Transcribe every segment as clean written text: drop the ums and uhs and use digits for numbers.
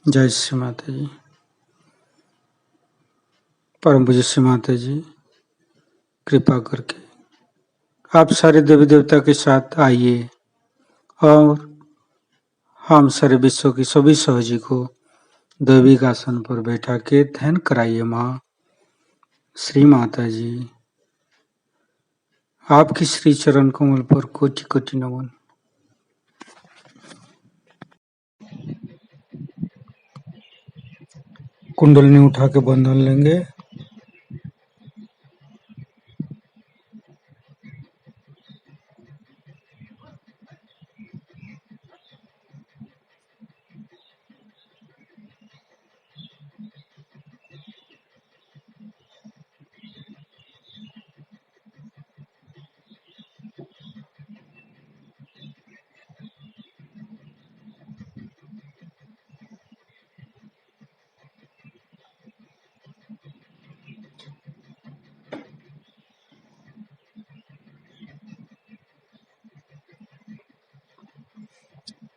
जय श्री माता जी। परम पूज्य श्री माता जी, कृपा करके आप सारे देवी देवता के साथ आइए और हम सारे विश्व की सभी सहजी को दैविक आसन पर बैठा के ध्यान कराइए। माँ श्री माता जी, आपकी श्री चरण कमल पर कोटि कोटि नमन। कुंडलनी उठा के बंधन लेंगे।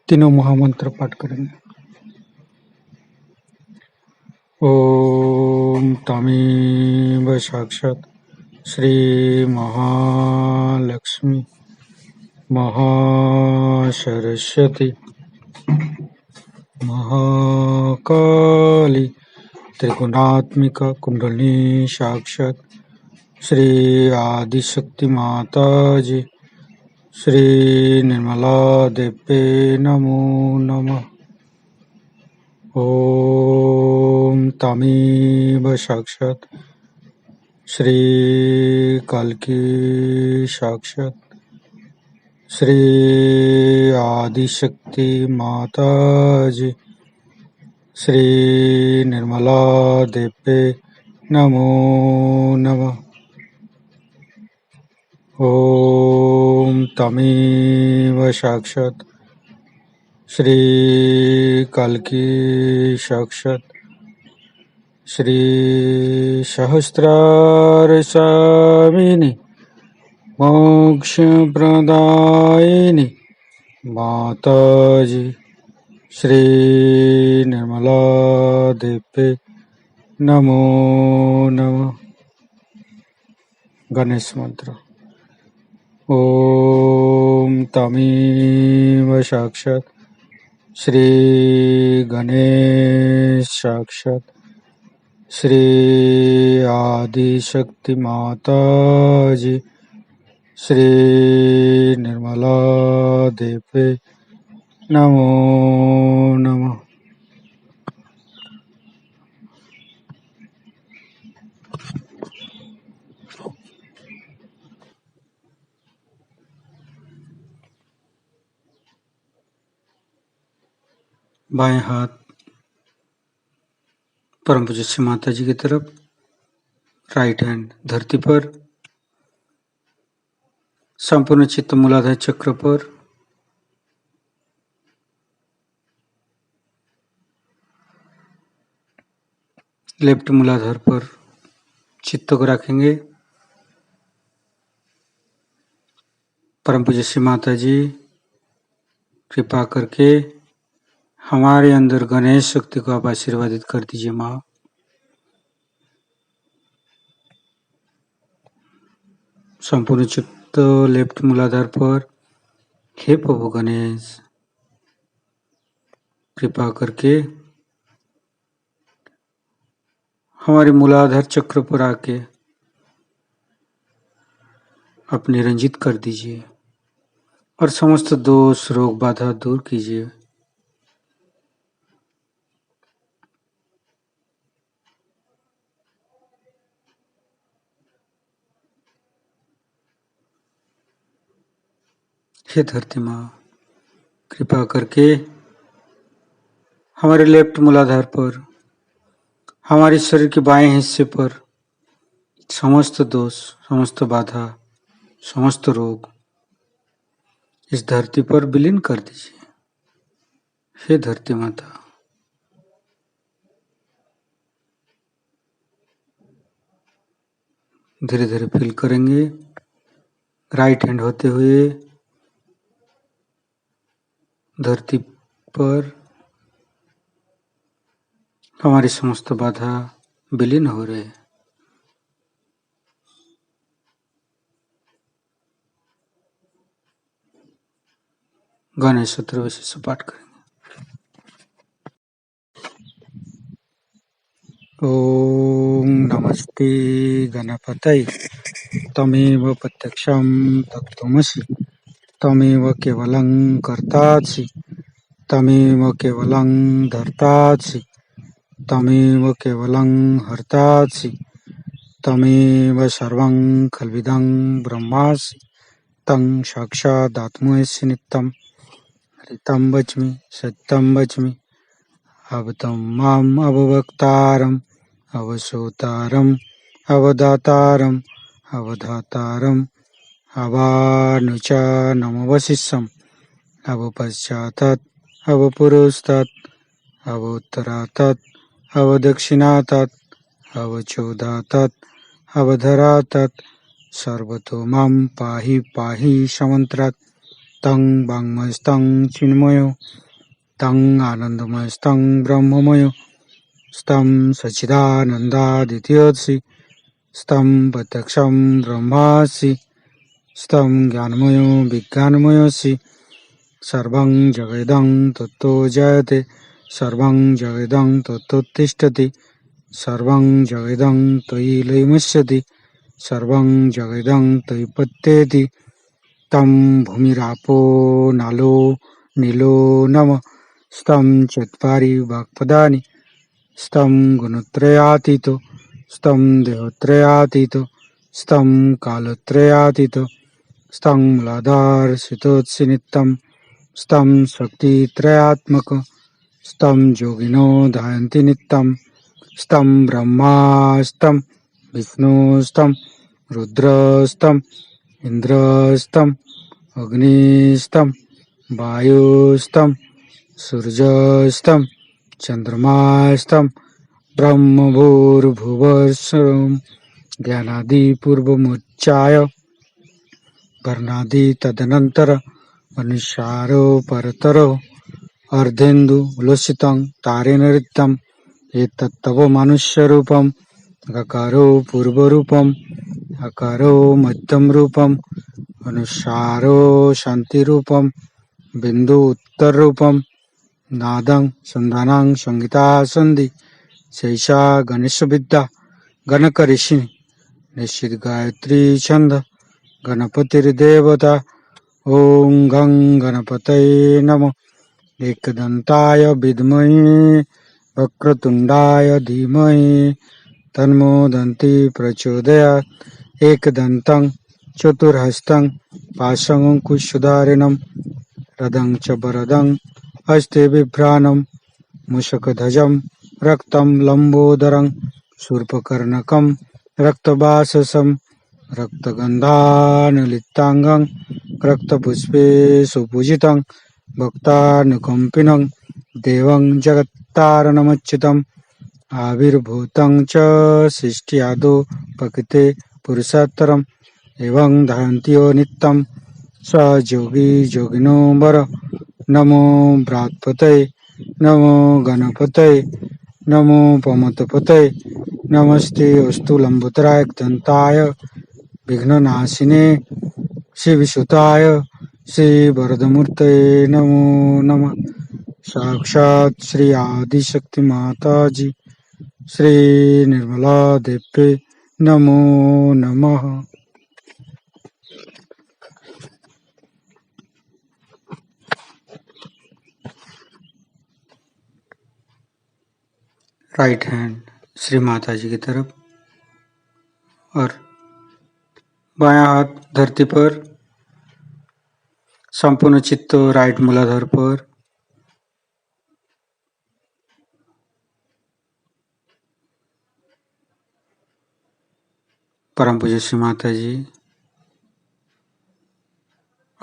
तीनों महामंत्र पाठ करेंगे। ओम तमेव साक्षात श्री महालक्ष्मी महासरस्वती महाकाली त्रिगुणात्मिका कुंडलिनी साक्षात श्री आदिशक्ति माता जी श्री निर्मला देवी नमो नमः। ओम तमेव साक्षात श्री कल्की साक्षात श्री आदिशक्ति माता जी श्री निर्मला देवी नमो नमः। ओम तमेव साक्षात श्री कल्की साक्षात श्री सहस्रार स्वामिनी मोक्ष प्रदायिनी माता जी श्री निर्मला देवी नमो नमः। गणेश मंत्र। ओम तमेव साक्षात श्री गणेश साक्षात श्री आदिशक्ति माता जी श्री निर्मला देवी नमो नमः। बाएं हाथ परम पूज्य श्री माता जी की तरफ, राइट हैंड धरती पर, संपूर्ण चित्त मूलाधार चक्र पर, लेफ्ट मूलाधार पर चित्त को रखेंगे। परम पूज्य श्री माता जी, कृपा करके हमारे अंदर गणेश शक्ति को आप आशीर्वादित कर दीजिए। माँ संपूर्ण चित्त लेफ्ट मूलाधार पर, हे प्रभु गणेश, कृपा करके हमारे मूलाधार चक्र पर आके आप निरंजित कर दीजिए और समस्त दोष रोग बाधा दूर कीजिए। हे धरती माँ, कृपा करके हमारे लेफ्ट मूलाधार पर, हमारे शरीर के बाएं हिस्से पर समस्त दोष, समस्त बाधा, समस्त रोग इस धरती पर विलीन कर दीजिए। हे धरती माता, धीरे धीरे फील करेंगे। राइट हैंड होते हुए धरती पर हमारी समस्त बाधा विलीन हो रहे हैं। गणेश चतुर्दशी से पाठ करेंगे। ओम नमस्ते गणपतये तमेव प्रत्यक्षं तत्त्वमसि तमेव केवलं कर्तासि तमेव केवलं धर्तासि तमेव केवलं हर्तासि तमेव सर्वं खल्विदं ब्रह्मासि तं साक्षादात्मसि नित्यं हरितं वच्मि सत्यं वच्मि अवतं माम् अववक्तारम् अवसोतारम् अवदातारम् अवधातारम् अवानुचानमवशिष्यम् अवपश्चातात् अवपुरस्तात् अवोत्तरातात् अवदक्षिणातात् अवचोदातात् अवधरातात् सर्वतो मां पाहि पाहि समन्त्रात् तं वाङ्मयस्तं चिन्मयो तं आनन्दमयस्तं ब्रह्ममयो स्तं सच्चिदानन्दादित्यसि स्तं प्रत्यक्षं ब्रह्मासि स्तं ज्ञानमयो विज्ञानमयोऽसि सर्वं जगदं तत्तो जयते सर्वं जगदं तत्तोत्तिष्ठति सर्वं जगदं त्वयि लयमस्यति सर्वं जगदं त्वयि पत्येति तं भूमिरापो नालो नीलो नमः स्तं चत्वारि वाक्पदानि स्तं गुणत्रयातीतो स्तं देहत्रयातीतो स्तं कालत्रयातीतो स्तं मूलाधारसितोत्सि नित्यं स्तं शक्तित्रयात्मक स्तं योगिनो ध्यायन्ति नित्यं स्तं ब्रह्मास्तं विष्णुस्तं रुद्रस्तं इन्द्रस्तं अग्निस्तं वायुस्तं सूर्यस्तं चन्द्रमास्तं ब्रह्मभूर्भुवस्सुं ज्ञानादिपूर्वमुच्चाय वर्णादि तदनन्तर अनुसारो परतरो अर्धेन्दु उलसितं तारेण ऋतं एतत्तव मनुष्यरूपं गकारो पूर्वरूपम् अकारो मध्यम रूपम् अनुसारो शान्तिरूपम् बिन्दु उत्तररूपम् नादं संधानं संगीता सन्धि शैषा गणेशविद्या गणकऋषिः निश्चित गायत्री छंद गणपतिर्देवता ओं गं गणपतये नमः एकदन्ताय विद्महे वक्रतुण्डाय धीमहि तन्नो दन्ती प्रचोदयात् एकदन्तं चतुर्हस्तं पाशमङ्कुशधारिणं रदं च वरदं हस्ते बिभ्राणं मूषकध्वजं रक्तं लम्बोदरं शूर्पकर्णकं रक्तवाससं रक्तगन्धानुलिप्ताङ्गं रक्तपुष्पे सुपूजितं भक्तानुकम्पिनं देवं जगत्तारणमच्युतम् आविर्भूतं च सृष्ट्यादौ प्रकृते पुरुषोत्तरम् एवं ध्यायन्त्यो नित्यं स योगी योगिनो वर नमो बृहत्पतये नमो गणपतये नमो पमतपतये नमस्ते अस्तु लंबोदराय दन्ताय विघ्ननाशिने शिवसुताय श्रीवरदमूर्तये नमो नमः। साक्षात् श्री आदिशक्ति माता जी श्री निर्मला देवी नमो नमः। राइट हैंड श्री माता जी की तरफ और बायां हाथ धरती पर, संपूर्ण चित्त राइट मूलाधार पर। परम पूज्य श्री माता जी,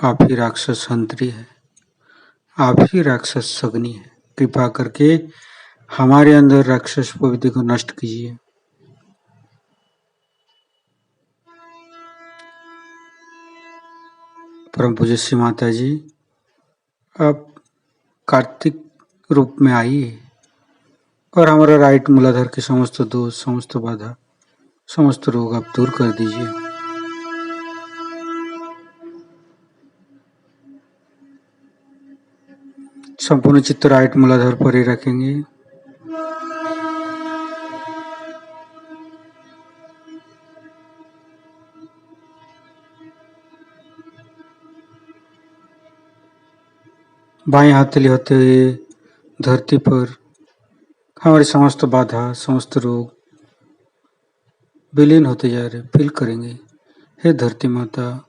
आप ही राक्षस हंत्री है, आप ही राक्षस सगनी है। कृपा करके हमारे अंदर राक्षस प्रवृत्ति को नष्ट कीजिए। परम पूज्य श्री माता जी, आप कार्तिक रूप में आइए और हमारा राइट मूलाधार के समस्त दोष, समस्त बाधा, समस्त रोग आप दूर कर दीजिए। संपूर्ण चित्त राइट मूलाधार पर ही रखेंगे। बाएं हाथ तले होते हुए धरती पर हमारे समस्त बाधा, समस्त रोग विलीन होते जा रहे, फील करेंगे। हे धरती माता,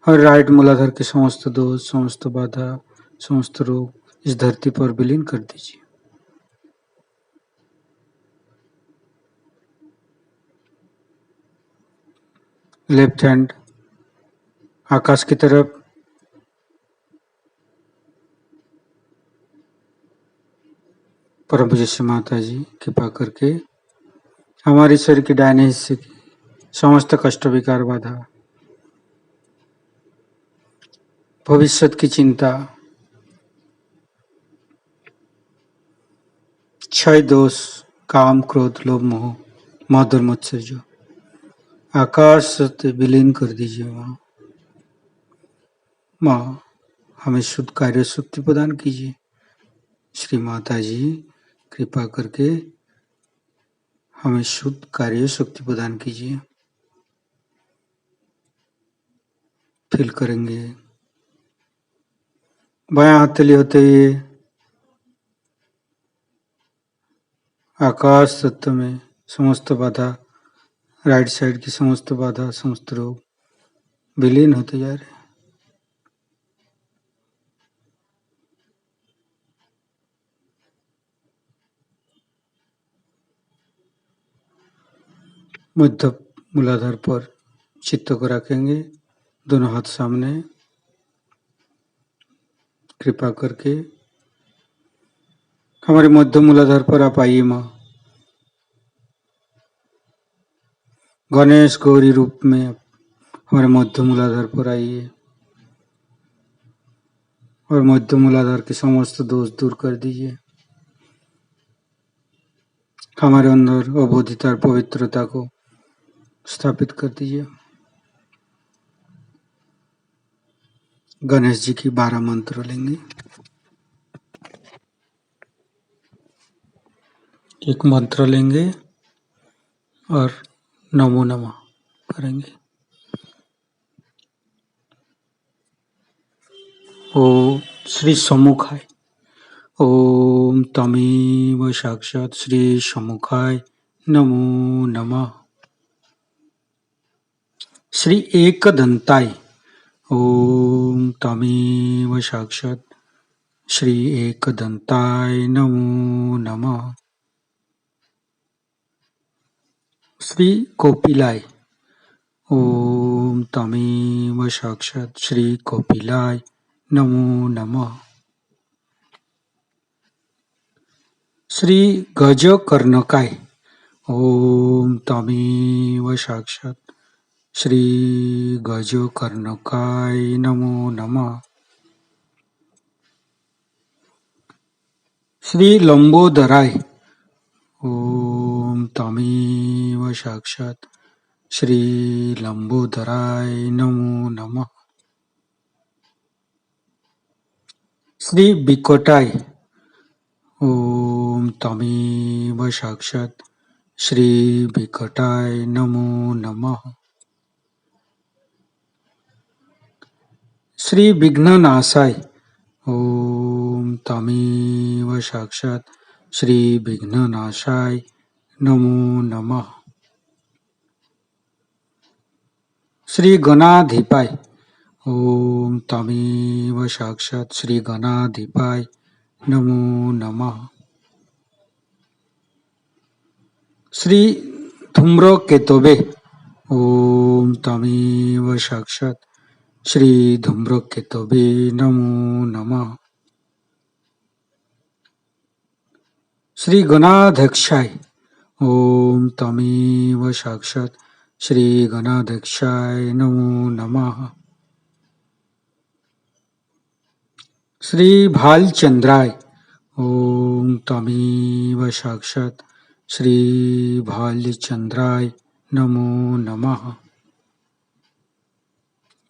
और राइट मूलाधार के समस्त दोष, समस्त बाधा, समस्त रोग इस धरती पर विलीन कर दीजिए। लेफ्ट हैंड आकाश की तरफ, परम पूज्य माता जी कृपा करके हमारे शरीर के दाहिने हिस्से की समस्त कष्ट, विकार, बाधा, भविष्य की चिंता, क्षय दोष, काम, क्रोध, लोभ, मोह, मद और मत्सर जो आकाश से विलीन कर दीजिए। माँ हमें शुद्ध कार्य शक्ति प्रदान कीजिए। श्री माता जी कृपा करके हमें शुद्ध कार्य शक्ति प्रदान कीजिए। फील करेंगे बायां हाथ तले होते हुए आकाश तत्व में समस्त बाधा, राइट साइड की समस्त बाधा, समस्त रोग विलीन होते जा रहे हैं। मध्य मूलाधार पर चित्त को रखेंगे, दोनों हाथ सामने। कृपा करके हमारे मध्य मूलाधार पर आप आइए माँ। गणेश गौरी रूप में हमारे मध्य मूलाधार पर आइए और मध्य मूलाधार के समस्त दोष दूर कर दीजिए। हमारे अंदर अबोधिता और पवित्रता को स्थापित कर दीजिए। गणेश जी की 12 मंत्र लेंगे। एक मंत्र लेंगे और नमो नमः करेंगे। ओ श्री सम्मुखाय, ओम तमेव साक्षात श्री सम्मुखाय नमो नमः। श्री एकदंताय, ओम तमेव साक्षात श्री एकदंताय नमो नमः। श्री कोपिलाय, ओम तमेव साक्षात श्री कोपिलाय नमो नमः। श्री गजकर्णकाय, ओम तमेव साक्षात श्री गजकर्णकाय नमो नमः। श्री लंबोदराय, ओम तमेव साक्षात श्री लंबोदराय नमो नमः। श्री विकटाय, ओम तमेव साक्षात श्री विकटाय नमो नमः। श्री विघ्ननाशाय, ओम तमेव साक्षात श्री विघ्ननाशाय नमो नमः। श्री गणाधिपाय, ओम तमेव साक्षात श्री गणाधिपाय नमो नमः। श्री धूम्रकेतवे, ओम तमेव साक्षात श्री धूम्रकेतवे नमो नमः। श्री गणाध्यक्षाय, ओम तमेव साक्षात श्री गणाध्यक्षाय नमो नमः। श्री भालचंद्राय, ओम तमेव साक्षात् श्री भाल्यचंद्राय नमो नमः।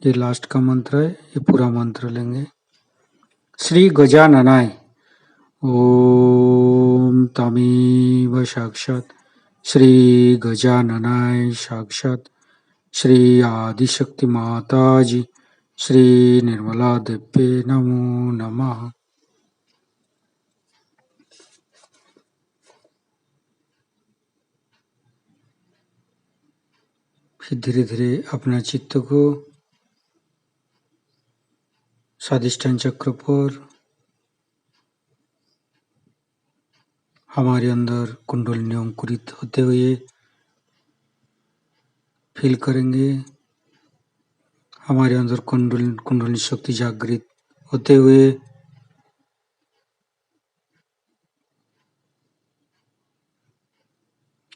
ये लास्ट का मंत्र है, ये पूरा मंत्र लेंगे। श्री गजाननाय ओम तमेव साक्षात् श्री गजाननाय साक्षात् श्री आदिशक्ति माताजी श्री निर्मला देव्ये नमो नमः। फिर धीरे धीरे अपना चित्त को स्वादिष्ठान चक्र पर, हमारे अंदर कुंडलिनी अंकुरित होते हुए फील करेंगे। हमारे अंदर कुंडलिनी शक्ति जागृत होते हुए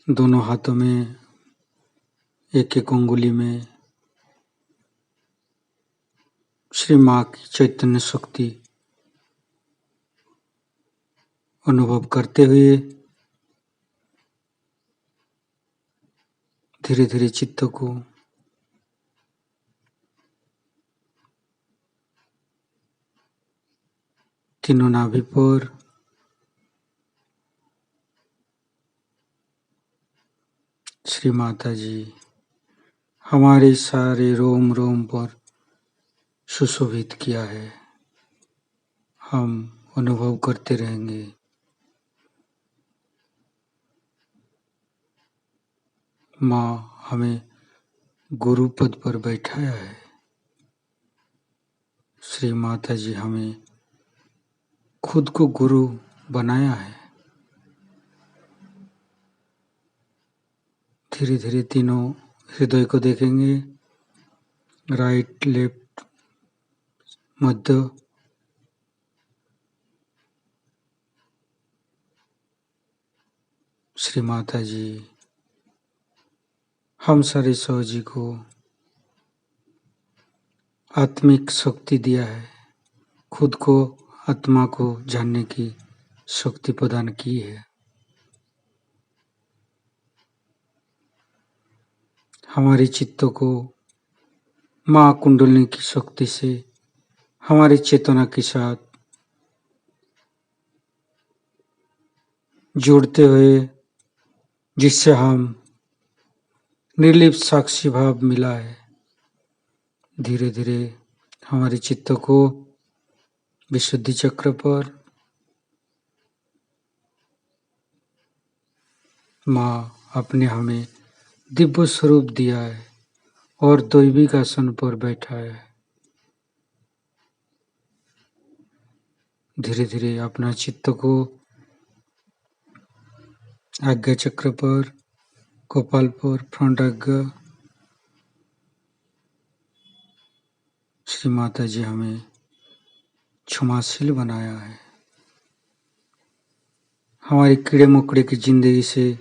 दोनों हाथों में एक एक अंगुली में श्री माँ की चैतन्य शक्ति अनुभव करते हुए धीरे धीरे चित्त को तीनों नाभि पर श्री माता जी हमारे सारे रोम रोम पर सुशोभित किया है। हम अनुभव करते रहेंगे। माँ हमें गुरु पद पर बैठाया है। श्री माता जी हमें खुद को गुरु बनाया है। धीरे धीरे तीनों हृदय को देखेंगे, राइट लेफ्ट मध्य, श्री माता जी हम सारे सहजी को आत्मिक शक्ति दिया है, खुद को आत्मा को जानने की शक्ति प्रदान की है। हमारे चित्त को माँ कुंडलिनी की शक्ति से हमारी चेतना के साथ जोड़ते हुए, जिससे हम निर्लिप्त साक्षी भाव मिला है, धीरे धीरे हमारे चित्त को विशुद्धि चक्र पर माँ अपने हमें दिव्य स्वरूप दिया है और दैविक आसन पर बैठा है। धीरे धीरे अपना चित्त को आज्ञा चक्र पर, कपाल पर, फ्रंट आज्ञा, श्री माता जी हमें क्षमाशील बनाया है। हमारी कीड़े मकोड़े की जिंदगी से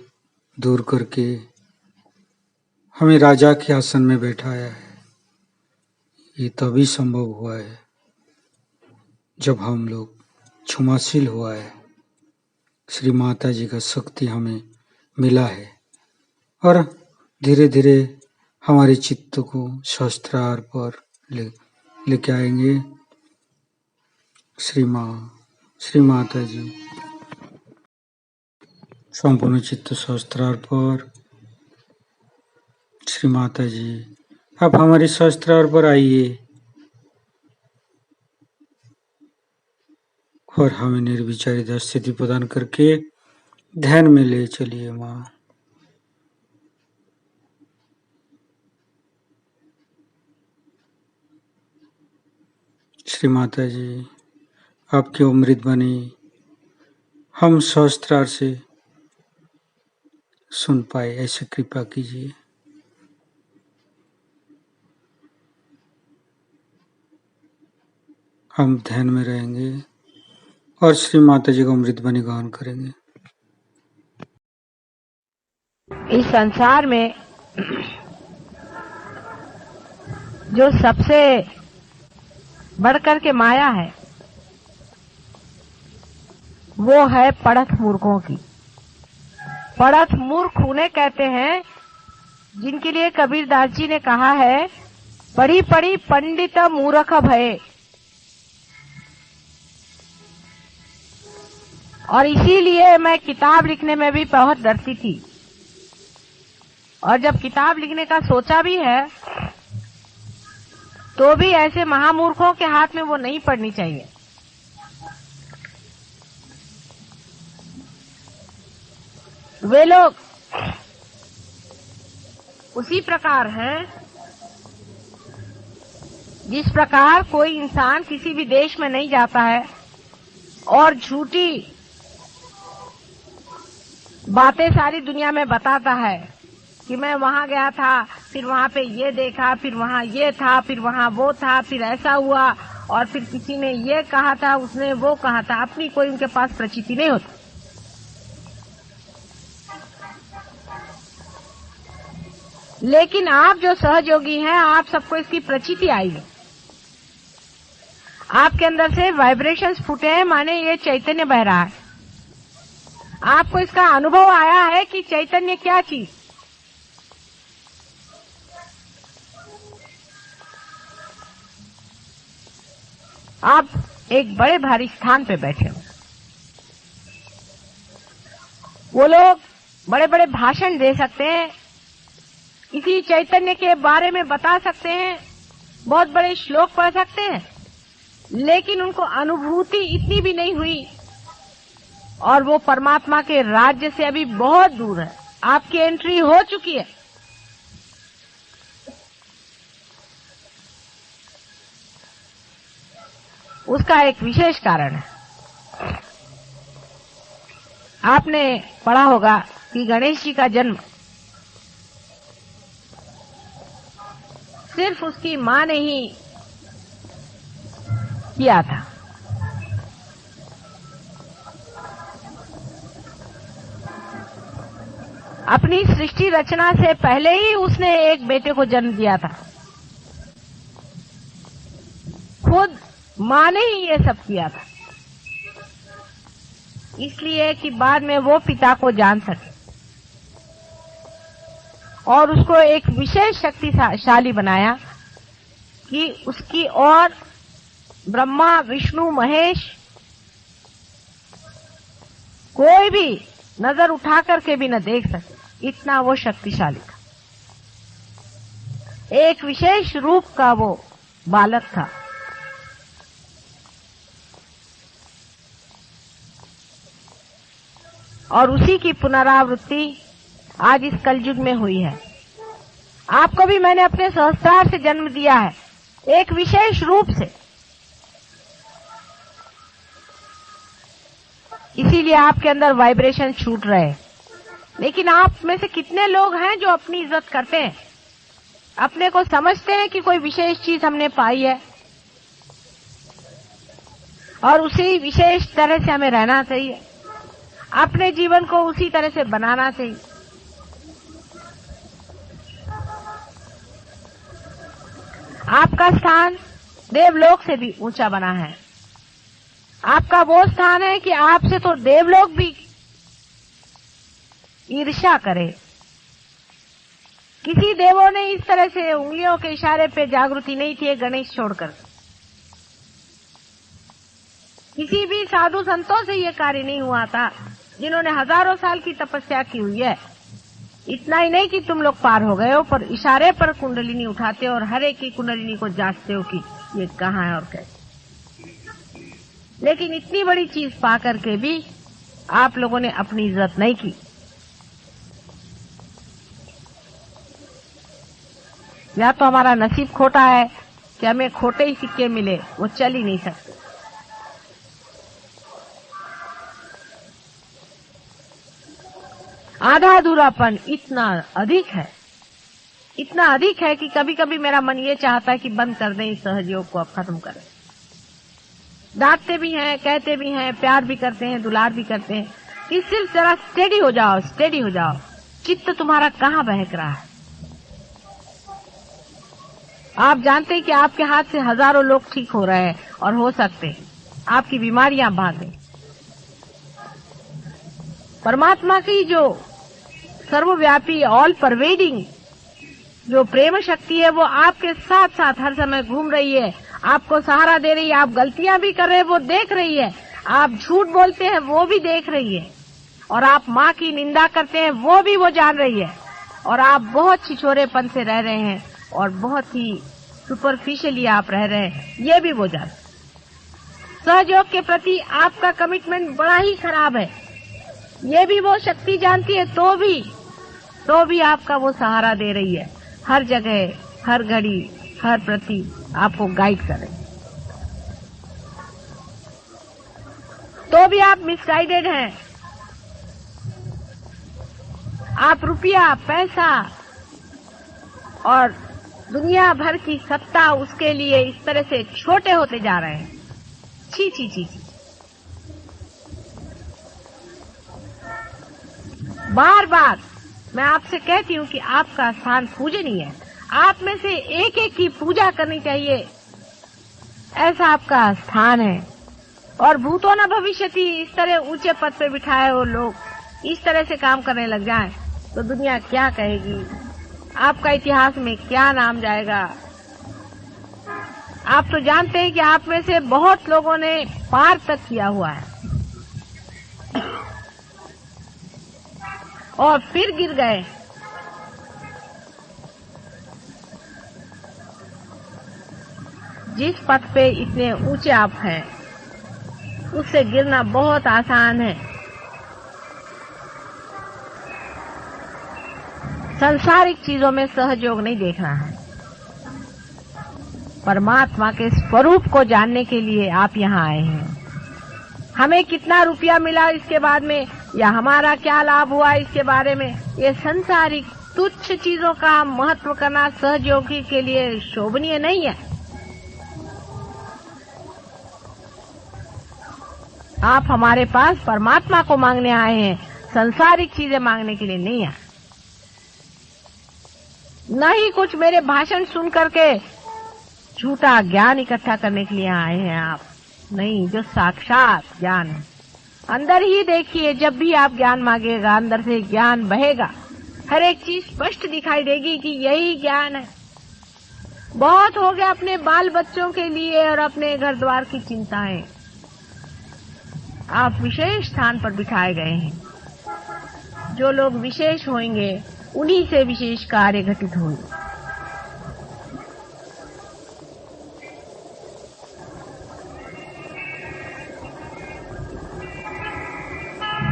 दूर करके हमें राजा के आसन में बैठाया है। ये तभी संभव हुआ है जब हम लोग क्षमाशील हुआ है। श्री माता जी का शक्ति हमें मिला है और धीरे धीरे हमारे चित्त को सहस्त्रार पर लेके आएंगे। श्री माता जी संपूर्ण चित्त सहस्त्रार पर। श्री माता जी आप हमारे सहस्त्रार पर आइए और हमें निर्विचारित स्थिति प्रदान करके ध्यान में ले चलिए। माँ श्री माता जी आपकी अमृत वाणी हम सहस्त्रार से सुन पाए, ऐसे कृपा कीजिए। हम ध्यान में रहेंगे और श्री माता जी का अमृत वाणी गान करेंगे। इस संसार में जो सबसे बढ़कर के माया है वो है पढ़त मूर्खों की। पढ़त मूर्ख उन्हें कहते हैं जिनके लिए कबीरदास जी ने कहा है, पढ़ी पढ़ी पंडित मूर्ख भये। और इसीलिए मैं किताब लिखने में भी बहुत डरती थी, और जब किताब लिखने का सोचा भी है तो भी ऐसे महामूर्खों के हाथ में वो नहीं पड़नी चाहिए। वे लोग उसी प्रकार हैं जिस प्रकार कोई इंसान किसी भी देश में नहीं जाता है और झूठी बातें सारी दुनिया में बताता है कि मैं वहां गया था, फिर वहां पे ये देखा, फिर वहां ये था, फिर वहां वो था, फिर ऐसा हुआ, और फिर किसी ने ये कहा था, उसने वो कहा था। अपनी कोई उनके पास प्रचिति नहीं होती। लेकिन आप जो सहयोगी हैं, आप सबको इसकी प्रचिति आई है। आपके अंदर से वाइब्रेशंस फूटे हैं, माने ये चैतन्य बह रहा है। आपको इसका अनुभव आया है कि चैतन्य क्या चीज। आप एक बड़े भारी स्थान पे बैठे हो। वो लोग बड़े बड़े भाषण दे सकते हैं, इसी चैतन्य के बारे में बता सकते हैं, बहुत बड़े श्लोक पढ़ सकते हैं, लेकिन उनको अनुभूति इतनी भी नहीं हुई, और वो परमात्मा के राज्य से अभी बहुत दूर है। आपकी एंट्री हो चुकी है। उसका एक विशेष कारण है। आपने पढ़ा होगा कि गणेश जी का जन्म सिर्फ उसकी मां ने ही किया था। अपनी सृष्टि रचना से पहले ही उसने एक बेटे को जन्म दिया था। खुद मां ने ही ये सब किया था, इसलिए कि बाद में वो पिता को जान सके और उसको एक विशेष शक्तिशाली बनाया कि उसकी और ब्रह्मा, विष्णु, महेश कोई भी नजर उठा करके भी न देख सके, इतना वो शक्तिशाली था। एक विशेष रूप का वो बालक था। और उसी की पुनरावृत्ति आज इस कलयुग में हुई है। आपको भी मैंने अपने सहस्त्रार से जन्म दिया है, एक विशेष रूप से। इसीलिए आपके अंदर वाइब्रेशन छूट रहे हैं। लेकिन आप में से कितने लोग हैं जो अपनी इज्जत करते हैं, अपने को समझते हैं कि कोई विशेष चीज हमने पाई है और उसी विशेष तरह से हमें रहना चाहिए, अपने जीवन को उसी तरह से बनाना चाहिए। आपका स्थान देवलोक से भी ऊंचा बना है। आपका वो स्थान है कि आपसे तो देवलोक भी ईर्ष्या करे। किसी देवों ने इस तरह से उंगलियों के इशारे पे जागृति नहीं थी, गणेश छोड़कर। किसी भी साधु संतों से ये कार्य नहीं हुआ था, जिन्होंने हजारों साल की तपस्या की हुई है। इतना ही नहीं कि तुम लोग पार हो गए हो, पर इशारे पर कुंडलिनी उठाते हो और हर एक की कुंडलिनी को जांचते हो कि ये कहाँ है और कैसे। लेकिन इतनी बड़ी चीज पा करके भी आप लोगों ने अपनी इज्जत नहीं की। या तो हमारा नसीब खोटा है कि हमें खोटे ही सिक्के मिले, वो चल ही नहीं सकते। आधा अधूरापन इतना अधिक है, इतना अधिक है कि कभी कभी मेरा मन ये चाहता है कि बंद कर दें इस सहयोग को, अब खत्म करें। डांटते भी हैं, कहते भी हैं, प्यार भी करते हैं, दुलार भी करते हैं कि सिर्फ जरा स्टेडी हो जाओ, स्टेडी हो जाओ। चित्त तुम्हारा कहाँ बहक रहा है? आप जानते हैं कि आपके हाथ से हजारों लोग ठीक हो रहे हैं और हो सकते हैं, आपकी बीमारियां भाग गई। परमात्मा की जो सर्वव्यापी ऑल परवेडिंग जो प्रेम शक्ति है वो आपके साथ साथ हर समय घूम रही है, आपको सहारा दे रही है। आप गलतियां भी कर रहे हैं वो देख रही है, आप झूठ बोलते हैं वो भी देख रही है, और आप माँ की निंदा करते हैं वो भी वो जान रही है, और आप बहुत छिछोरेपन से रह रहे हैं और बहुत ही सुपरफिशियली आप रह रहे हैं, ये भी वो जान। सहयोग के प्रति आपका कमिटमेंट बड़ा ही खराब है, ये भी वो शक्ति जानती है, तो भी आपका वो सहारा दे रही है, हर जगह हर घड़ी हर प्रति आपको गाइड कर रही है। तो भी आप मिसगाइडेड हैं। आप रुपया पैसा और दुनिया भर की सत्ता उसके लिए इस तरह से छोटे होते जा रहे हैं। छी छी छी छी। बार बार मैं आपसे कहती हूँ कि आपका स्थान पूजनीय है, आप में से एक एक की पूजा करनी चाहिए, ऐसा आपका स्थान है। और भूतो न भविष्यति, इस तरह ऊंचे पद पे बिठाए हो लोग इस तरह से काम करने लग जाएं तो दुनिया क्या कहेगी, आपका इतिहास में क्या नाम जाएगा। आप तो जानते हैं कि आप में से बहुत लोगों ने पार तक किया हुआ है और फिर गिर गए। जिस पथ पे इतने ऊंचे आप हैं उससे गिरना बहुत आसान है। सांसारिक चीजों में सहयोग नहीं देखना है, परमात्मा के स्वरूप को जानने के लिए आप यहाँ आए हैं। हमें कितना रुपया मिला इसके बाद में या हमारा क्या लाभ हुआ इसके बारे में, ये सांसारिक तुच्छ चीजों का महत्व करना सहयोगी के लिए शोभनीय नहीं है। आप हमारे पास परमात्मा को मांगने आए हैं, सांसारिक चीजें मांगने के लिए नहीं आए। न ही कुछ मेरे भाषण सुन करके झूठा ज्ञान इकट्ठा करने के लिए आए हैं आप, नहीं, जो साक्षात ज्ञान है। अंदर ही देखिए, जब भी आप ज्ञान मांगेगा अंदर से ज्ञान बहेगा, हर एक चीज स्पष्ट दिखाई देगी कि यही ज्ञान है। बहुत हो गया अपने बाल बच्चों के लिए और अपने घर द्वार की चिंताएं, आप विशेष स्थान पर बिठाए गए हैं। जो लोग विशेष होंगे उन्हीं से विशेष कार्य घटित होंगे।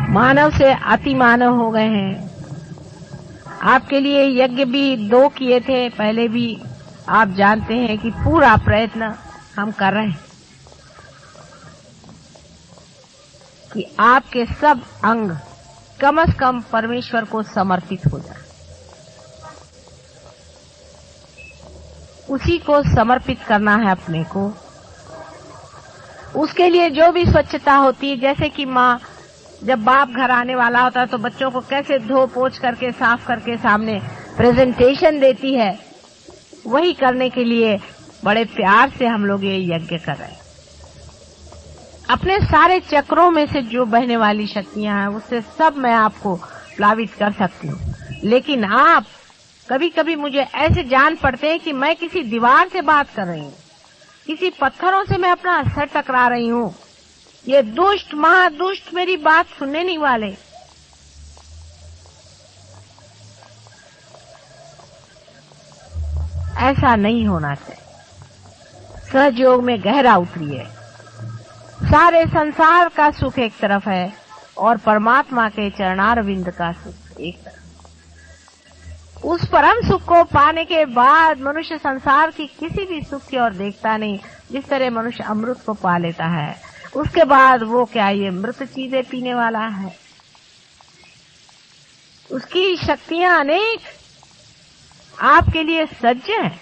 मानव से अति मानव हो गए हैं। आपके लिए यज्ञ भी 2 किए थे पहले भी, आप जानते हैं कि पूरा प्रयत्न हम कर रहे हैं कि आपके सब अंग कम से कम परमेश्वर को समर्पित हो जाए। उसी को समर्पित करना है अपने को। उसके लिए जो भी स्वच्छता होती है, जैसे कि माँ जब बाप घर आने वाला होता है तो बच्चों को कैसे धो पोंछ करके साफ करके सामने प्रेजेंटेशन देती है, वही करने के लिए बड़े प्यार से हम लोग ये यज्ञ कर रहे हैं। अपने सारे चक्रों में से जो बहने वाली शक्तियां हैं उससे सब मैं आपको प्लावित कर सकती हूँ, लेकिन आप कभी कभी मुझे ऐसे जान पड़ते हैं कि मैं किसी दीवार से बात कर रही हूँ, किसी पत्थरों से मैं अपना सर टकरा रही हूँ। ये दुष्ट महादुष्ट मेरी बात सुनने नहीं वाले। ऐसा नहीं होना चाहिए। सहयोग में गहरा उतरिए। सारे संसार का सुख एक तरफ है और परमात्मा के चरणारविंद का सुख एक तरफ। उस परम सुख को पाने के बाद मनुष्य संसार की किसी भी सुख की ओर देखता नहीं। जिस तरह मनुष्य अमृत को पा लेता है, उसके बाद वो क्या ये मृत चीजें पीने वाला है। उसकी शक्तियां अनेक आपके लिए सज्ज हैं,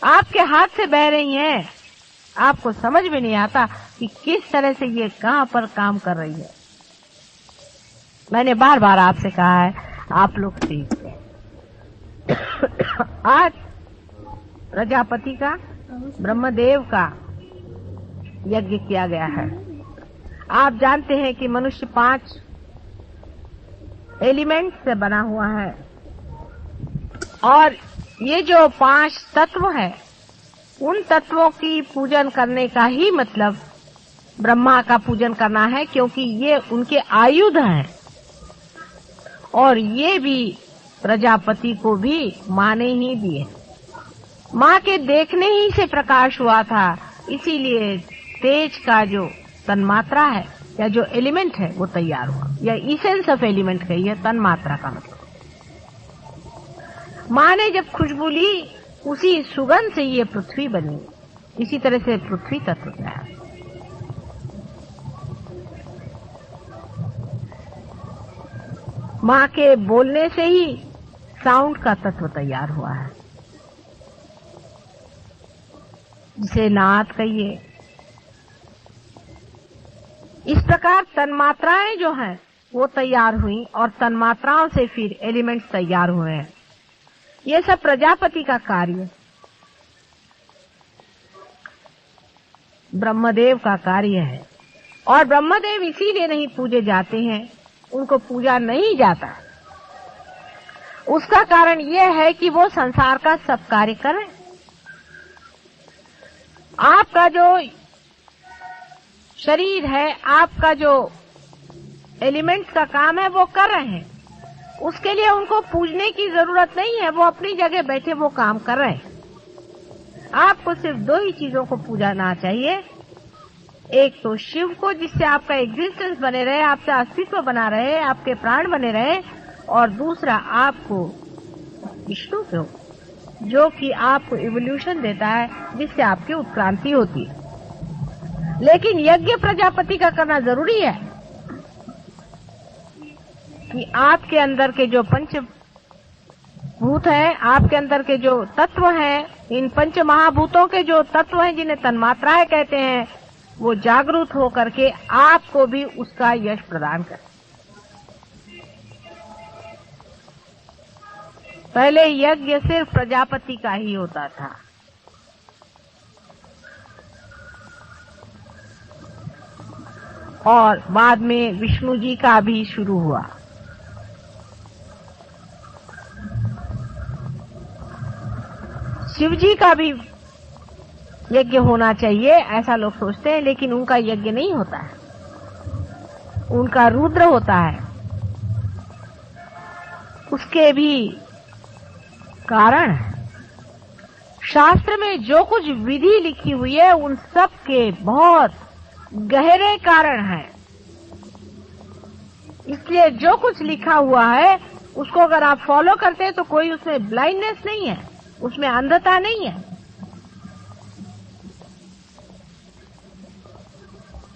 आपके हाथ से बह रही हैं। आपको समझ में नहीं आता कि किस तरह से ये कहां पर काम कर रही है। मैंने बार बार आपसे कहा है, आप लोग सीखते हैं। आज प्रजापति का, ब्रह्मदेव का यज्ञ किया गया है। आप जानते हैं कि मनुष्य 5 एलिमेंट से बना हुआ है। और ये जो 5 तत्व है, उन तत्वों की पूजन करने का ही मतलब ब्रह्मा का पूजन करना है, क्योंकि ये उनके आयुध हैं और ये भी प्रजापति को भी माँ ने ही दिए। माँ के देखने ही से प्रकाश हुआ था, इसीलिए तेज का जो तन्मात्रा है या जो एलिमेंट है वो तैयार हुआ, या इसेंस ऑफ एलिमेंट कहिए, तन्मात्रा का मतलब। माँ ने जब खुशबू ली, उसी सुगंध से ये पृथ्वी बनी। इसी तरह से पृथ्वी तत्व है। माँ के बोलने से ही साउंड का तत्व तैयार हुआ है, जिसे नाद कहिए। इस प्रकार तन्मात्राएं जो हैं वो तैयार हुई और तन्मात्राओं से फिर एलिमेंट्स तैयार हुए हैं। ये सब प्रजापति का कार्य, ब्रह्मदेव का कार्य है। और ब्रह्मदेव इसीलिए नहीं पूजे जाते हैं, उनको पूजा नहीं जाता। उसका कारण यह है कि वो संसार का सब कार्य कर रहे हैं। आपका जो शरीर है, आपका जो एलिमेंट्स का काम है, वो कर रहे हैं। उसके लिए उनको पूजने की जरूरत नहीं है, वो अपनी जगह बैठे वो काम कर रहे हैं। आपको सिर्फ 2 ही चीजों को पूजना चाहिए। एक तो शिव को, जिससे आपका एग्जिस्टेंस बने रहे, आपसे अस्तित्व बना रहे, आपके प्राण बने रहे, और दूसरा आपको विष्णु को, जो कि आपको इवोल्यूशन देता है, जिससे आपकी उत्क्रांति होती है। लेकिन यज्ञ प्रजापति का करना जरूरी है कि आपके अंदर के जो पंचभूत हैं, आपके अंदर के जो तत्व हैं, इन पंच महाभूतों के जो तत्व हैं, जिन्हें तन्मात्राएं कहते हैं, वो जागरूक होकर के आपको भी उसका यश प्रदान करें। पहले यज्ञ सिर्फ प्रजापति का ही होता था, और बाद में विष्णु जी का भी शुरू हुआ। शिव जी का भी यज्ञ होना चाहिए, ऐसा लोग सोचते हैं, लेकिन उनका यज्ञ नहीं होता है, उनका रुद्र होता है। उसके भी कारण है। शास्त्र में जो कुछ विधि लिखी हुई है, उन सब के बहुत गहरे कारण हैं। इसलिए जो कुछ लिखा हुआ है, उसको अगर आप फॉलो करते हैं तो कोई उसमें ब्लाइंडनेस नहीं है, उसमें अंधता नहीं है।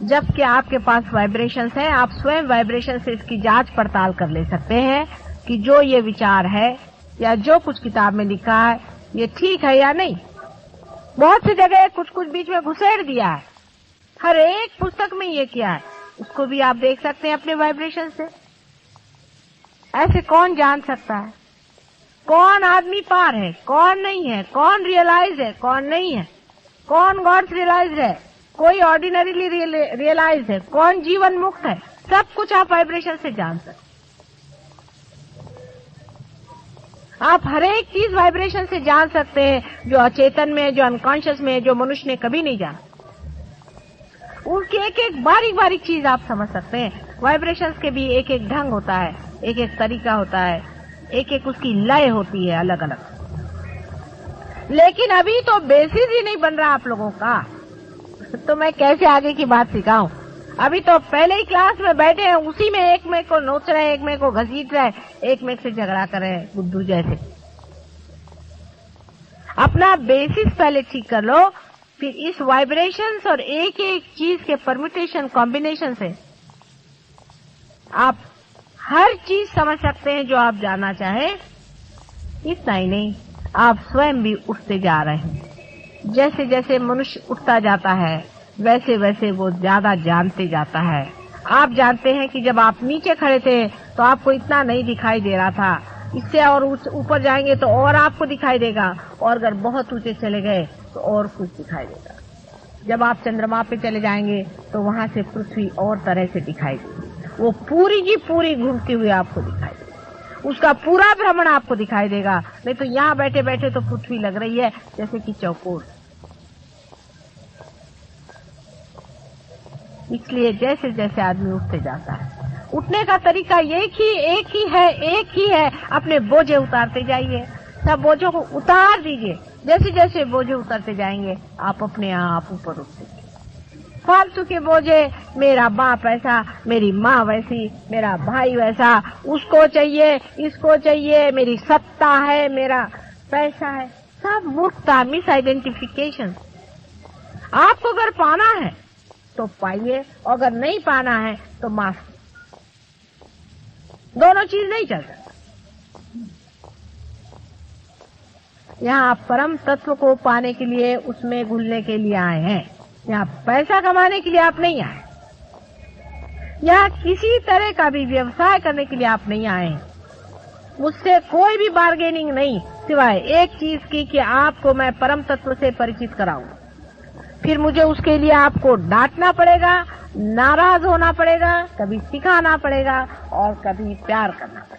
जबकि आपके पास वाइब्रेशंस हैं, आप स्वयं वाइब्रेशन से इसकी जांच पड़ताल कर ले सकते हैं कि जो ये विचार है या जो कुछ किताब में लिखा है, ये ठीक है या नहीं। बहुत सी जगह कुछ कुछ बीच में घुसेड़ दिया है, हर एक पुस्तक में ये किया है, उसको भी आप देख सकते हैं अपने वाइब्रेशन से। ऐसे कौन जान सकता है कौन आदमी पार है, कौन नहीं है, कौन रियलाइज है, कौन नहीं है, कौन गॉड्स रियलाइज है, कोई ऑर्डिनरीली रियलाइज है, कौन जीवन मुक्त है। सब कुछ आप वाइब्रेशन से जान सकते। आप हर एक चीज वाइब्रेशन से जान सकते हैं, जो अचेतन में, जो अनकॉन्शियस में, जो मनुष्य ने कभी नहीं जाना। उनकी एक एक बारीक बारीक चीज आप समझ सकते हैं। वाइब्रेशंस के भी एक एक ढंग होता है, एक एक तरीका होता है, एक एक उसकी लय होती है अलग अलग। लेकिन अभी तो बेसिस ही नहीं बन रहा आप लोगों का, तो मैं कैसे आगे की बात सिखाऊं। अभी तो पहले ही क्लास में बैठे हैं, उसी में एक में को नोच रहे हैं, एक में को घसीट रहे हैं, एक में से झगड़ा कर रहे हैं बुद्धू जैसे। अपना बेसिस पहले ठीक कर लो, फिर इस वाइब्रेशंस और एक एक चीज के परम्यूटेशन कॉम्बिनेशन से आप हर चीज समझ सकते हैं जो आप जानना चाहें। इतना ही नहीं, आप स्वयं भी उठते जा रहे हैं। जैसे जैसे मनुष्य उठता जाता है, वैसे वैसे वो ज्यादा जानते जाता है। आप जानते हैं कि जब आप नीचे खड़े थे तो आपको इतना नहीं दिखाई दे रहा था, इससे और ऊपर जाएंगे तो और आपको दिखाई देगा, और अगर बहुत ऊंचे चले गए तो और कुछ दिखाई देगा। जब आप चंद्रमा पे चले जाएंगे तो वहां से पृथ्वी और तरह से दिखाई देगी। वो पूरी की पूरी घूमती हुई आपको दिखाई देगी, उसका पूरा भ्रमण आपको दिखाई देगा। नहीं तो यहाँ बैठे बैठे तो पृथ्वी लग रही है जैसे कि चौकोर। इसलिए जैसे जैसे आदमी उठते जाता है, उठने का तरीका एक ही है, अपने बोझे उतारते जाइए, सब बोझों को उतार दीजिए। जैसे जैसे बोझे उतरते जाएंगे आप अपने आप ऊपर उठते जाएंगे। फालतू के बोझे, मेरा बाप ऐसा, मेरी माँ वैसी, मेरा भाई वैसा, उसको चाहिए, इसको चाहिए, मेरी सत्ता है, मेरा पैसा है, सब मूर्खता, मिस आइडेंटिफिकेशन। आपको अगर पाना है तो पाइए, अगर नहीं पाना है तो माफ। दोनों चीज नहीं चल सकता। यहाँ आप परम तत्व को पाने के लिए, उसमें घुलने के लिए आए हैं। यहाँ पैसा कमाने के लिए आप नहीं आए, यहाँ किसी तरह का भी व्यवसाय करने के लिए आप नहीं आए। मुझसे कोई भी बार्गेनिंग नहीं, सिवाय एक चीज की कि आपको मैं परम तत्व से परिचित कराऊं। फिर मुझे उसके लिए आपको डांटना पड़ेगा, नाराज होना पड़ेगा, कभी सिखाना पड़ेगा और कभी प्यार करना पड़ेगा।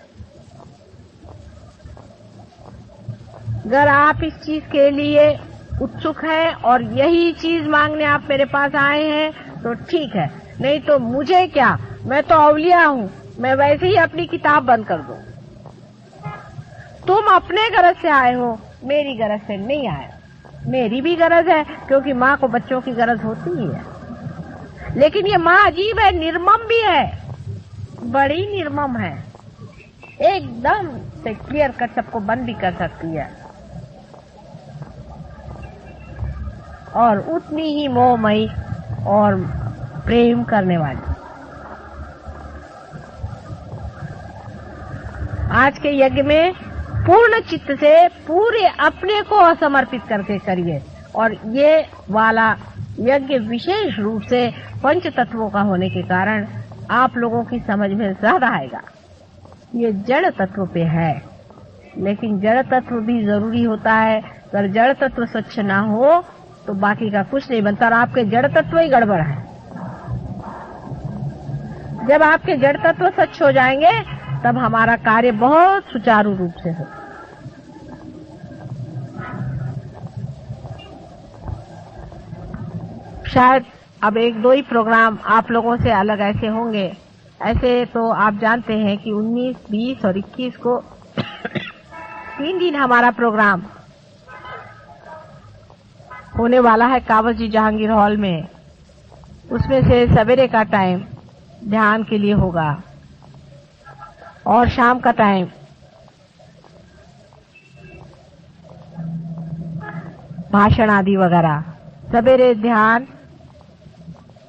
अगर आप इस चीज के लिए उत्सुक हैं और यही चीज मांगने आप मेरे पास आए हैं तो ठीक है, नहीं तो मुझे क्या, मैं तो अवलिया हूँ, मैं वैसे ही अपनी किताब बंद कर दूं। तुम अपने गरज से आए हो, मेरी गरज से नहीं आए। मेरी भी गरज है, क्योंकि माँ को बच्चों की गरज होती ही है, लेकिन ये माँ अजीब है, निर्मम भी है, बड़ी निर्मम है, एकदम से क्लियर कट सबको बंद भी कर सकती है और उतनी ही मोहमयी और प्रेम करने वाली। आज के यज्ञ में पूर्ण चित्त से पूरे अपने को समर्पित करके करिए, और ये वाला यज्ञ विशेष रूप से पंच तत्वों का होने के कारण आप लोगों की समझ में ज्यादा आएगा। ये जड़ तत्व पे है, लेकिन जड़ तत्व भी जरूरी होता है। अगर जड़ तत्व स्वच्छ ना हो तो बाकी का कुछ नहीं बनता, और आपके जड़ तत्व ही गड़बड़ है। जब आपके जड़ तत्व स्वच्छ हो जाएंगे तब हमारा कार्य बहुत सुचारू रूप से हो। शायद अब एक दो ही प्रोग्राम आप लोगों से अलग ऐसे होंगे। ऐसे तो आप जानते हैं कि 19, 20 और 21 को 3 दिन हमारा प्रोग्राम होने वाला है कावस जी जहांगीर हॉल में। उसमें से सवेरे का टाइम ध्यान के लिए होगा और शाम का टाइम भाषण आदि वगैरह, सवेरे ध्यान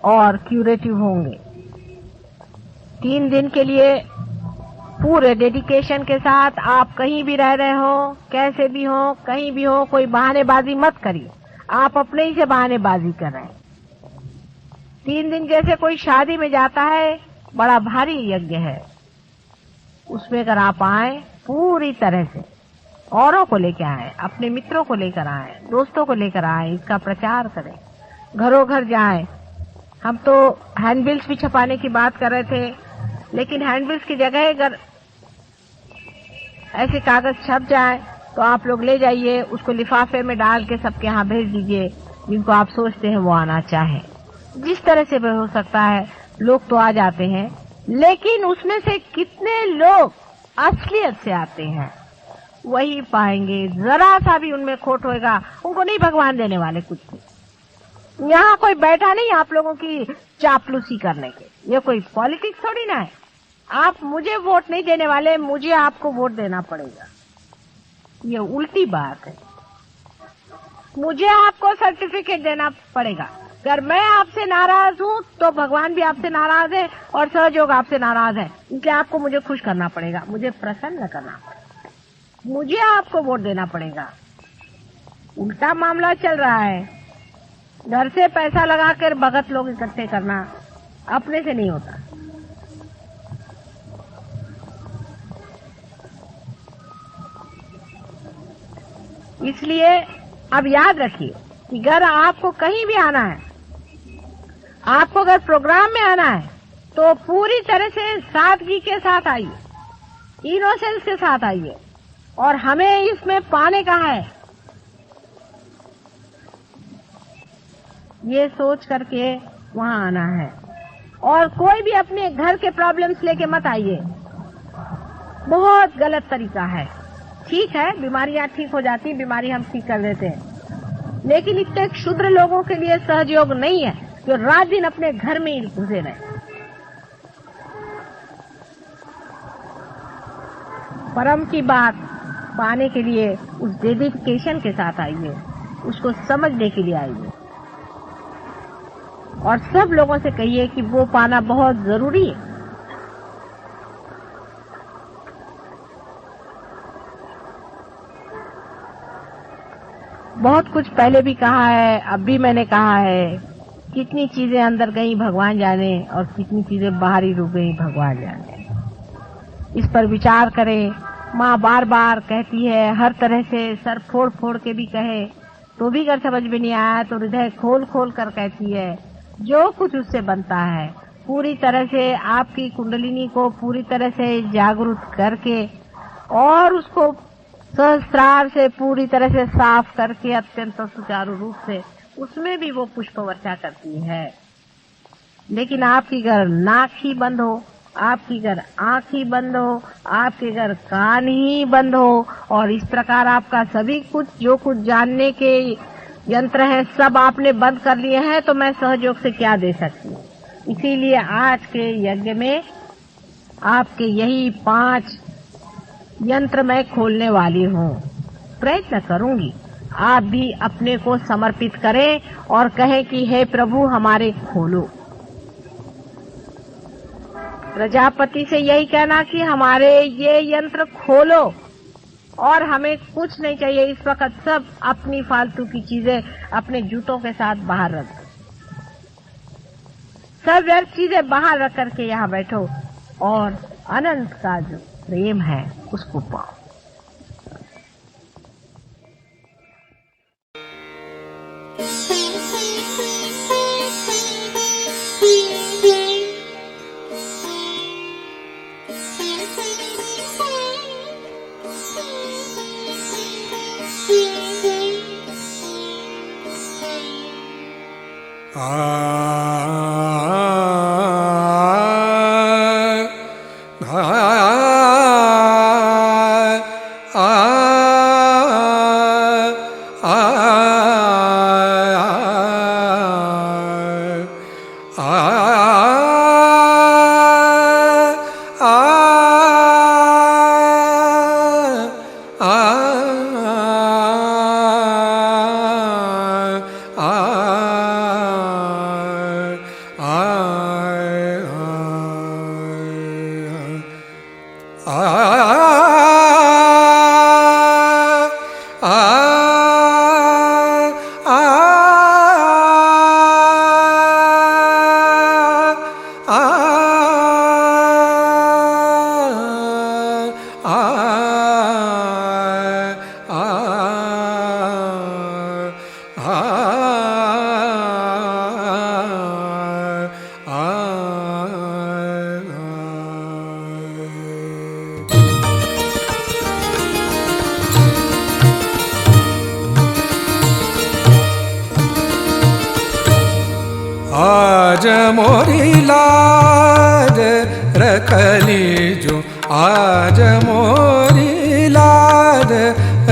और क्यूरेटिव होंगे। 3 दिन के लिए पूरे डेडिकेशन के साथ आप कहीं भी रह रहे हो, कैसे भी हो, कहीं भी हो, कोई बहानेबाजी मत करिए। आप अपने ही से बहानेबाजी कर रहे हैं। 3 दिन जैसे कोई शादी में जाता है, बड़ा भारी यज्ञ है, उसमें अगर आप आए पूरी तरह से, औरों को लेकर आए, अपने मित्रों को लेकर आए, दोस्तों को लेकर आए, इसका प्रचार करें, घरों घर जाएं। हम तो हैंडबिल्स भी छपाने की बात कर रहे थे, लेकिन हैंडबिल्स की जगह अगर ऐसे कागज छप जाए तो आप लोग ले जाइए, उसको लिफाफे में डाल के सबके यहाँ भेज दीजिए जिनको आप सोचते हैं वो आना चाहे। जिस तरह से भी हो सकता है, लोग तो आ जाते हैं, लेकिन उसमें से कितने लोग असलियत से आते हैं वही पाएंगे। जरा सा भी उनमें खोट होएगा, उनको नहीं भगवान देने वाले कुछ भी। यहाँ कोई बैठा नहीं आप लोगों की चापलूसी करने के, ये कोई पॉलिटिक्स थोड़ी ना है। आप मुझे वोट नहीं देने वाले, मुझे आपको वोट देना पड़ेगा, ये उल्टी बात है। मुझे आपको सर्टिफिकेट देना पड़ेगा। अगर मैं आपसे नाराज हूँ तो भगवान भी आपसे नाराज है और सहयोग आपसे नाराज है, इसलिए आपको मुझे खुश करना पड़ेगा, मुझे प्रसन्न करना पड़ेगा, मुझे आपको वोट देना पड़ेगा। उल्टा मामला चल रहा है। घर से पैसा लगाकर भगत लोग इकट्ठे करना अपने से नहीं होता। इसलिए अब याद रखिए कि अगर आपको कहीं भी आना है, आपको अगर प्रोग्राम में आना है तो पूरी तरह से सादगी के साथ आइए, इनोसेंस के साथ आइए, और हमें इसमें पाने का है ये सोच करके वहां आना है। और कोई भी अपने घर के प्रॉब्लम्स लेके मत आइए, बहुत गलत तरीका है। ठीक है, बीमारियां ठीक हो जाती, बीमारी हम ठीक कर देते हैं, लेकिन इतने क्षुद्र लोगों के लिए सहयोग नहीं है जो रात दिन अपने घर में ही घुसे रहे। परम की बात पाने के लिए उस डेडिकेशन के साथ आइए, उसको समझने के लिए आइए, और सब लोगों से कहिए कि वो पाना बहुत जरूरी है। बहुत कुछ पहले भी कहा है, अब भी मैंने कहा है, कितनी चीजें अंदर गई भगवान जाने, और कितनी चीजें बाहरी रूप गई भगवान जाने। इस पर विचार करें। माँ बार बार कहती है, हर तरह से सर फोड़ फोड़ के भी कहे तो भी अगर समझ में नहीं आया तो हृदय खोल खोल कर कहती है, जो कुछ उससे बनता है पूरी तरह से आपकी कुंडलिनी को पूरी तरह से जागरूक करके और उसको सहस्त्रार से पूरी तरह से साफ करके अत्यंत सुचारू रूप से उसमें भी वो पुष्प वर्षा करती है। लेकिन आपकी अगर नाक ही बंद हो, आपकी अगर आंख ही बंद हो, आपके अगर कान ही बंद हो, और इस प्रकार आपका सभी कुछ जो कुछ जानने के यंत्र है सब आपने बंद कर लिए हैं, तो मैं सहयोग से क्या दे सकती हूँ। इसीलिए आज के यज्ञ में आपके यही 5 यंत्र मैं खोलने वाली हूँ। प्रयत्न करूंगी आप भी अपने को समर्पित करें और कहें कि हे प्रभु हमारे खोलो। प्रजापति से यही कहना कि हमारे ये यंत्र खोलो, और हमें कुछ नहीं चाहिए इस वक्त, सब अपनी फालतू की चीजें अपने जूतों के साथ बाहर रख, सब व्यर्थ चीजें बाहर रख करके यहाँ बैठो और अनंत का जो प्रेम है उसको पाओ। आज मोरी लाज रखली जो, आज मोरी लाज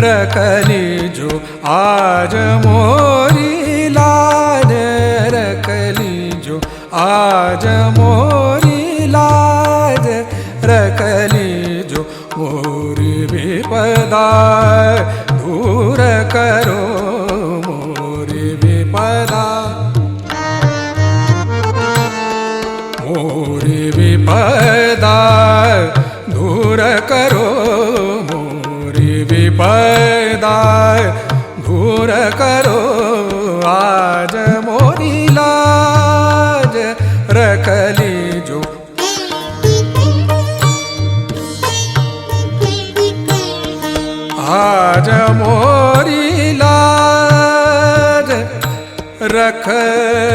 रखली जो, आज मोरी लाज रखली जो, आज मोरी लाज रखली जो, मोरी विपदा दूर करो, मोरी विपदा, मोरी विपदा दूर करो, मोरी विपदा दूर करो, आज मोरी लाज रखली जो, आज मोरी लाज रखली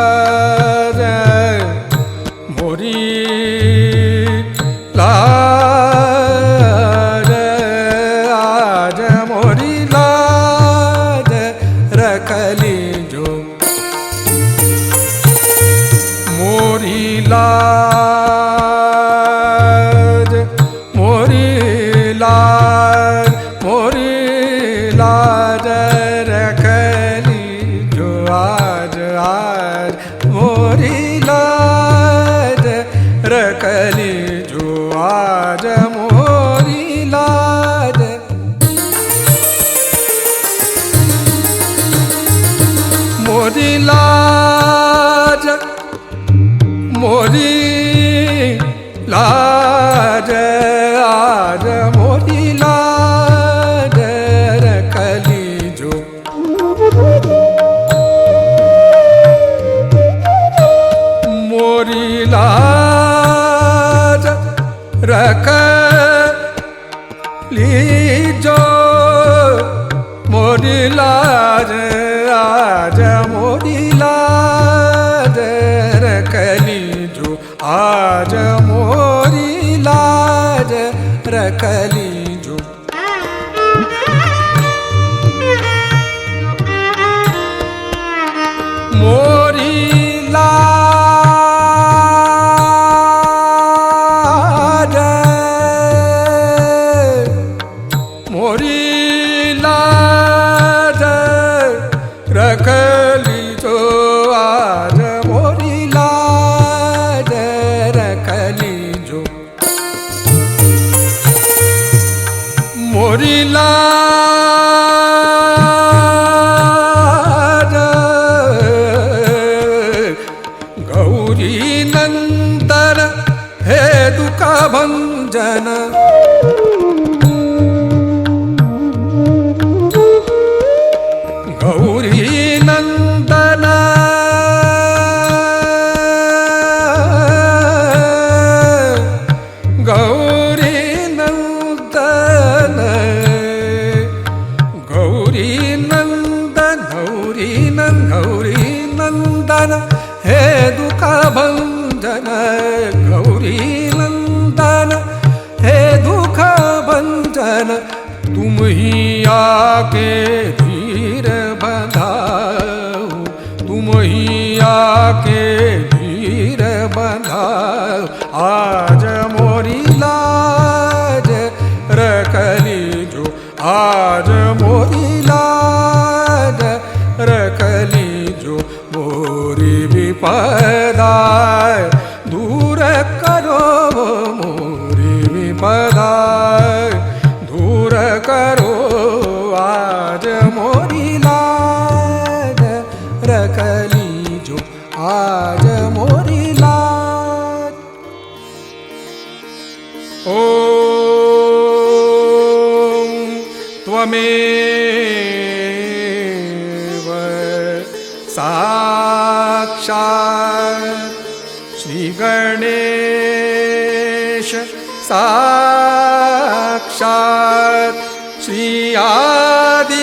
लाज मोरी लाज आज मोरी लाज रखली जो मोरी लाज मोरी लाज मोरी लाज रखली जो आज आज मोरी लाज रखली जो आज मोरी लाज मोरी लाज मोरी लाज आज मोरी लाज रखली जो मोरी लाज रखली जो मोरी लाज आज मोरी लाज रखली जो आज मोरी लाज रखली जो मोरी लाज मोरी लाज रखली जो आज मोरी लाज रखली जो मोरी लाज गौरी नंदन हे दुख भंजन गौरी नंदन गौरी नंदन गौरी नंदन गौरी गौरी नंदन हे दुख भंजन गौरी नंदन हे दुख भंजन तुम ही आके धीर बंधाओ तुम ही आके धीर बंधाओ आज मोरी लाज रखली जो आज मोरी लाज रखली जो मोरी विपदा दूर करो मोरी विपदा दूर करो आज मोरी लाज रखली जो आज मोरी लाज ओम त्वमेव साक्षात् श्री गणेश साक्षात् श्री आदि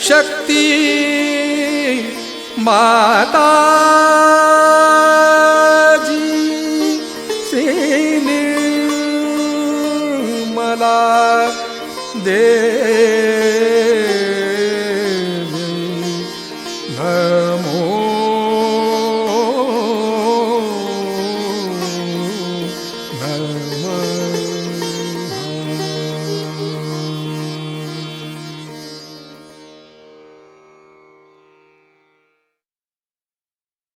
शक्ति माता जी श्री निर्मला देवी